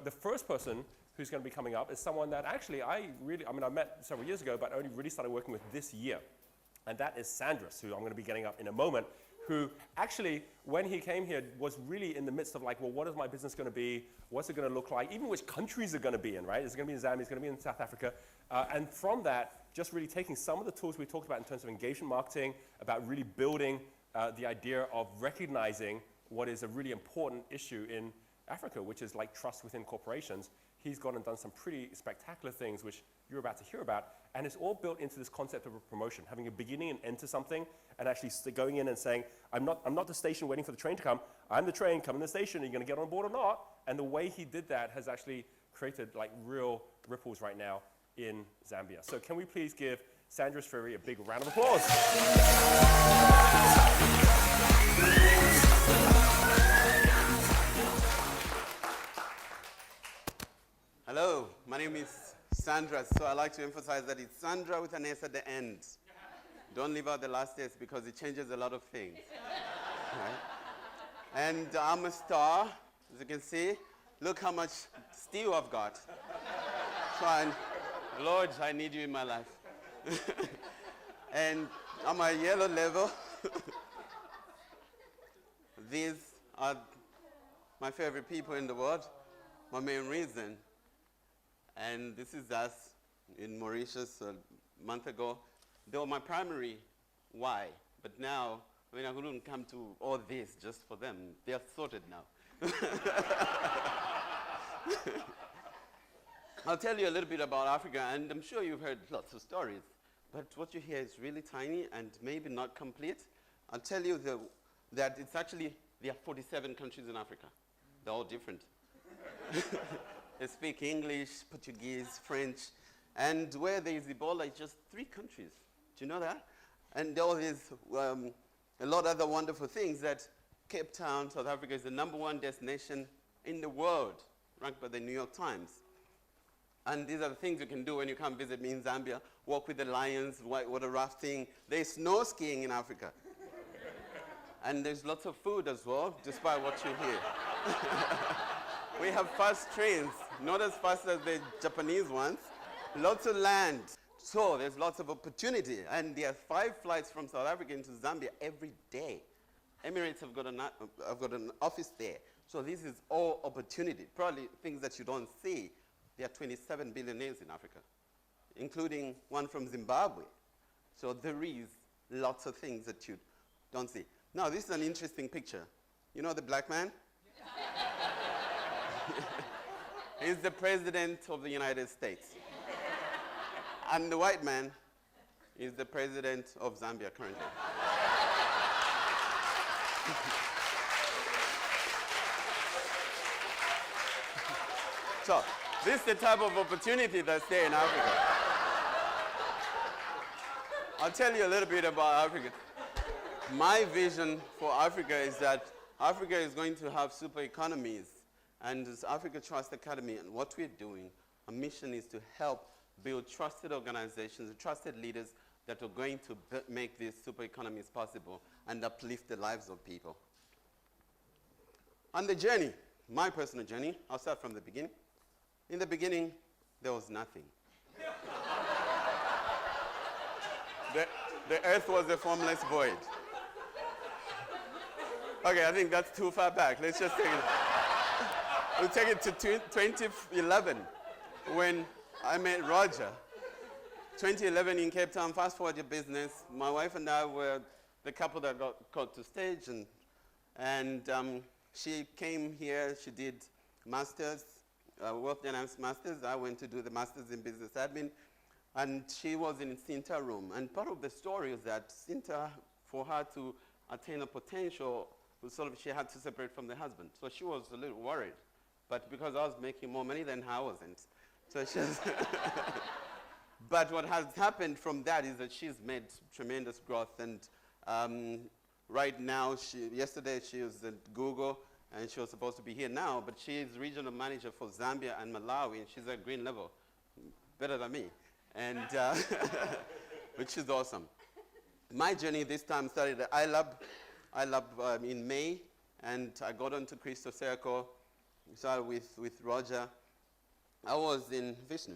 the first person who's going to be coming up is someone that actually I met several years ago, but only really started working with this year. And that is Sandras, who I'm going to be getting up in a moment, who actually, when he came here, was really in the midst of like, well, what is my business going to be? What's it going to look like? Even which countries are going to be in, right? Is it going to be in Zambia? Is it going to be in South Africa? And from that, just really taking some of the tools we talked about in terms of engagement marketing, about really building the idea of recognizing what is a really important issue in Africa, which is like trust within corporations. He's gone and done some pretty spectacular things, which you're about to hear about, and it's all built into this concept of a promotion, having a beginning and end to something, and actually going in and saying, I'm not the station waiting for the train to come, I'm the train, come in the station, are you going to get on board or not? And the way he did that has actually created like real ripples right now in Zambia. So can we please give Sandras Phiri a big round of applause? Hello, my name is Sandras, so I like to emphasize that it's Sandra with an S at the end. Don't leave out the last S because it changes a lot of things. Right? And I'm a star, as you can see. Look how much steel I've got. Lord, I need you in my life. And I'm a yellow level. These are my favorite people in the world, my main reason. And this is us in Mauritius a month ago. They were my primary why. But now, I mean, I couldn't come to all this just for them. They are sorted now. I'll tell you a little bit about Africa, and I'm sure you've heard lots of stories. But what you hear is really tiny and maybe not complete. I'll tell you that it's actually, there are 47 countries in Africa. They're all different. They speak English, Portuguese, French, and where there is Ebola, it's just 3 countries. Do you know that? And all these, a lot of other wonderful things that Cape Town, South Africa, is the #1 destination in the world, ranked by the New York Times. And these are the things you can do when you come visit me in Zambia. Walk with the lions, whitewater rafting. There's snow skiing in Africa. And there's lots of food as well, despite what you hear. We have fast trains, not as fast as the Japanese ones. Lots of land. So there's lots of opportunity. And there are 5 flights from South Africa into Zambia every day. Emirates have got an office there. So this is all opportunity. Probably things that you don't see. There are 27 billionaires in Africa, including one from Zimbabwe. So there is lots of things that you don't see. Now, this is an interesting picture. You know the black man? He's the president of the United States. And the white man is the president of Zambia currently. So, this is the type of opportunity that's there in Africa. I'll tell you a little bit about Africa. My vision for Africa is that Africa is going to have super economies, and this Africa Trust Academy, and what we're doing, our mission is to help build trusted organizations, trusted leaders that are going to make these super economies possible and uplift the lives of people. On the journey, my personal journey, I'll start from the beginning. In the beginning, there was nothing. The earth was a formless void. Okay, I think that's too far back. Let's just take it. We'll take it to 2011 when I met Roger. 2011 in Cape Town, fast forward your business. My wife and I were the couple that got called to stage, and she came here, she did master's, Wealth Dynamics Masters. I went to do the Masters in Business Admin, and she was in Cinta room. And part of the story is that Cinta, for her to attain a potential, she had to separate from the husband. So she was a little worried. But because I was making more money than her, I wasn't. So she's but what has happened from that is that she's made tremendous growth. And right now, yesterday she was at Google, and she was supposed to be here now, but she's regional manager for Zambia and Malawi, and she's at green level, better than me, and which is awesome. My journey this time started at iLab in May, and I got onto Crystal Circle, started with Roger. I was in Vishnu.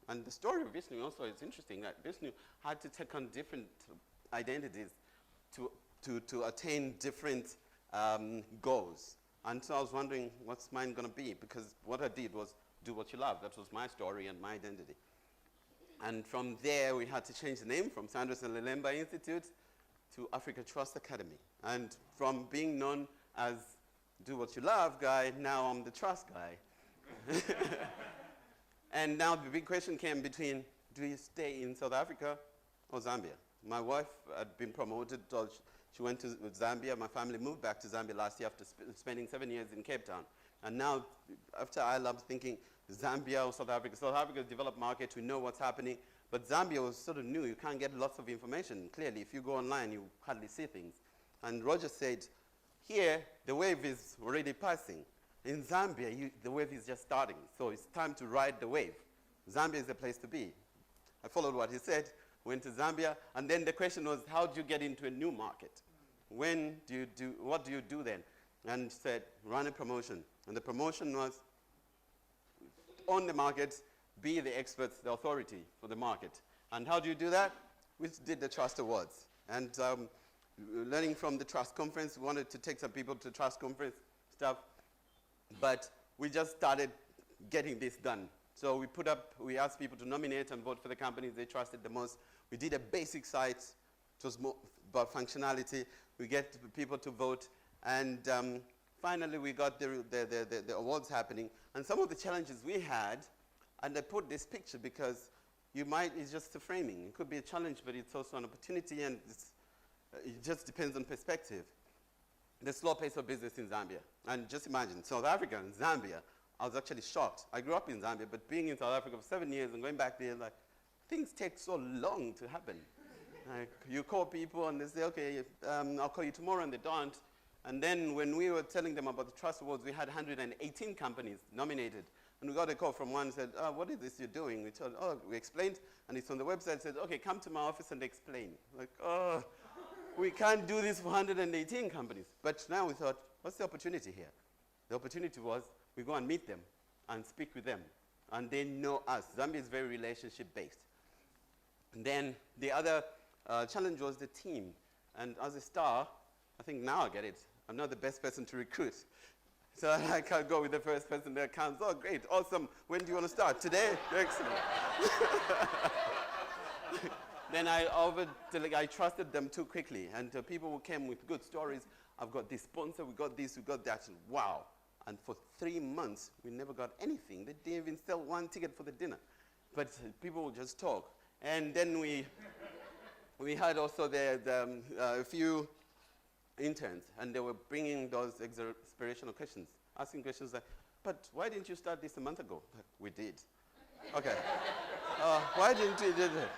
And the story of Vishnu also is interesting. That Vishnu had to take on different identities to attain different goals. And so I was wondering, what's mine going to be? Because what I did was do what you love. That was my story and my identity. And from there, we had to change the name from Sandras and Lelemba Institute to Africa Trust Academy. And from being known as do what you love guy, now I'm the trust guy. And now the big question came between, do you stay in South Africa or Zambia? My wife had been promoted, so she went to Zambia. My family moved back to Zambia last year after spending 7 years in Cape Town. And now, after I love thinking, Zambia or South Africa. South Africa is a developed market, we know what's happening, but Zambia was sort of new. You can't get lots of information. Clearly, if you go online, you hardly see things. And Roger said, here, the wave is already passing. In Zambia, the wave is just starting, so it's time to ride the wave. Zambia is the place to be. I followed what he said, went to Zambia, and then the question was, how do you get into a new market? What do you do then? And said, run a promotion. And the promotion was, own the market, be the experts, the authority for the market. And how do you do that? We did the Trust Awards. And learning from the Trust Conference, we wanted to take some people to Trust Conference stuff. But we just started getting this done. So we asked people to nominate and vote for the companies they trusted the most. We did a basic site. It was more about functionality. We get people to vote. And finally, we got the awards happening. And some of the challenges we had, and I put this picture because it's just a framing. It could be a challenge, but it's also an opportunity, and it just depends on perspective. The slow pace of business in Zambia. And just imagine, South Africa and Zambia, I was actually shocked. I grew up in Zambia, but being in South Africa for 7 years and going back there, like, things take so long to happen. Like, you call people and they say, okay, I'll call you tomorrow, and they don't. And then when we were telling them about the Trust Awards, we had 118 companies nominated. And we got a call from one and said, what is this you're doing? We explained, and it's on the website, said, okay, come to my office and explain. Like, we can't do this for 118 companies. But now we thought, what's the opportunity here? The opportunity was we go and meet them and speak with them. And they know us. Zambia is very relationship-based. And then the other challenge was the team. And as a star, I think now I get it. I'm not the best person to recruit. So I can't go with the first person that counts. Oh, great, awesome. When do you want to start? Today? Excellent. Then I trusted them too quickly. And people who came with good stories, I've got this sponsor, we got this, we got that. And wow. And for 3 months, we never got anything. They didn't even sell one ticket for the dinner. But people would just talk. And then we had also a few interns, and they were bringing those inspirational questions, asking questions like, but why didn't you start this a month ago? Like, we did. Okay. Why didn't you do that?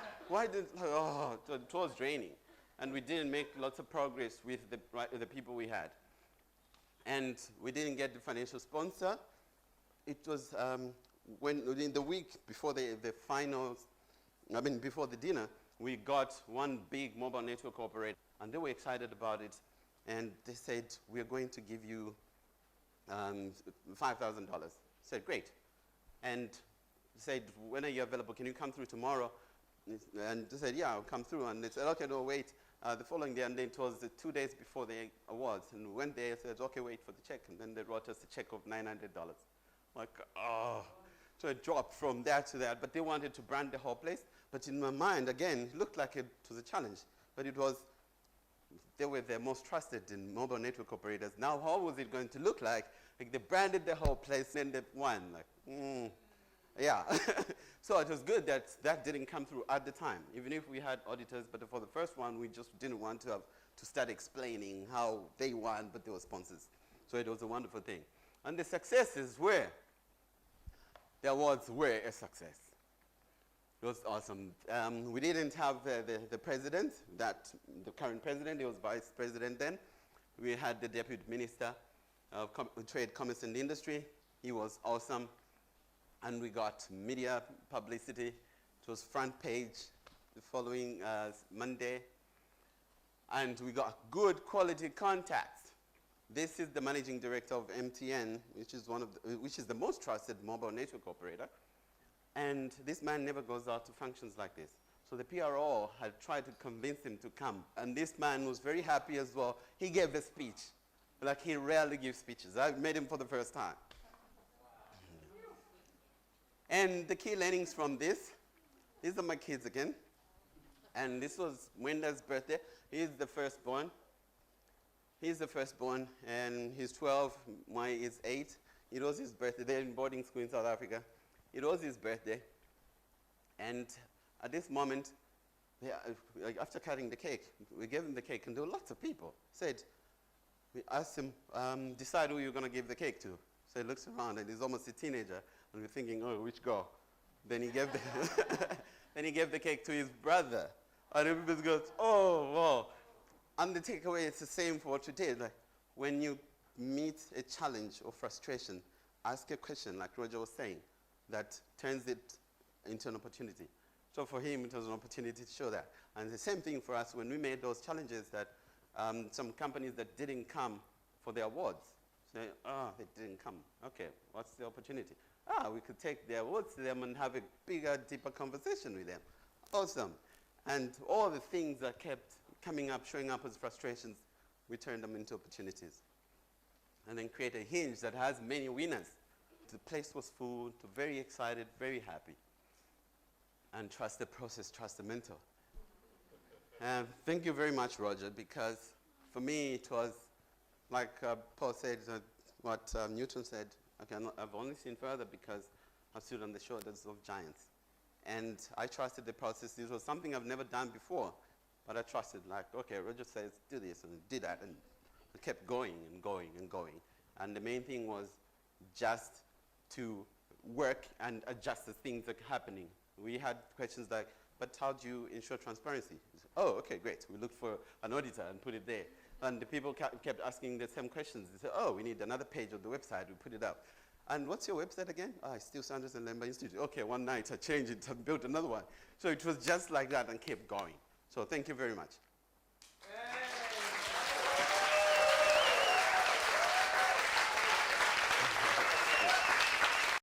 It was draining. And we didn't make lots of progress with the people we had. And we didn't get the financial sponsor. It was in the week before the finals, before the dinner, we got one big mobile network operator, and they were excited about it. And they said, we're going to give you $5,000. I said, great. And said, when are you available? Can you come through tomorrow? And they said, yeah, I'll come through. And they said, okay, no, wait. The following day, and then it was 2 days before the awards. And we went there and said, okay, wait for the check. And then they wrote us a check of $900. Like, oh. So it dropped from that to that. But they wanted to brand the whole place. But in my mind, again, it looked like it was a challenge. But they were the most trusted in mobile network operators. Now, how was it going to look like? Like, they branded the whole place and they won. Like, yeah. So it was good that didn't come through at the time, even if we had auditors. But for the first one, we just didn't want to start explaining how they won, but they were sponsors. So it was a wonderful thing. And the successes were, the awards were a success. It was awesome. We didn't have the president, the current president. He was vice president then. We had the deputy minister of trade, commerce, and industry. He was awesome. And we got media publicity. It was front page the following Monday. And we got good quality contacts. This is the managing director of MTN, which is the most trusted mobile network operator. And this man never goes out to functions like this. So the PRO had tried to convince him to come. And this man was very happy as well. He gave a speech. Like he rarely gives speeches. I met him for the first time. And the key learnings from this, these are my kids again. And this was Wenda's birthday. He's the firstborn. He's the firstborn, and he's 12. Mai is 8. It was his birthday. They're in boarding school in South Africa. It was his birthday. And at this moment, after cutting the cake, we gave him the cake, and there were lots of people. We asked him, decide who you're going to give the cake to. So he looks around, and he's almost a teenager, and we're thinking, oh, which girl? Then he gave the, then he gave the cake to his brother. And everybody goes, oh, wow. And the takeaway is the same for today. Like, when you meet a challenge or frustration, ask a question, like Roger was saying, that turns it into an opportunity. So for him, it was an opportunity to show that. And the same thing for us when we made those challenges that some companies that didn't come for the awards, say, they didn't come. Okay, what's the opportunity? We could take the awards to them and have a bigger, deeper conversation with them. Awesome. And all the things that kept coming up, showing up as frustrations, we turned them into opportunities. And then create a hinge that has many winners. The place was full, very excited, very happy. And trust the process, trust the mentor. Thank you very much, Roger, because for me it was, like Paul said, what Newton said, I've only seen further because I've stood on the shoulders of giants. And I trusted the process. This was something I've never done before, but I trusted, like, okay, Roger says, do this, and did that, and I kept going and going and going. And the main thing was just to work and adjust the things that are happening. We had questions like, but how do you ensure transparency? Oh, okay, great. We looked for an auditor and put it there. And the people kept asking the same questions. They said, oh, we need another page of the website. We put it up. And what's your website again? It's still Sandras and Lemba Institute. Okay, one night I changed it and built another one. So it was just like that and kept going. So thank you very much.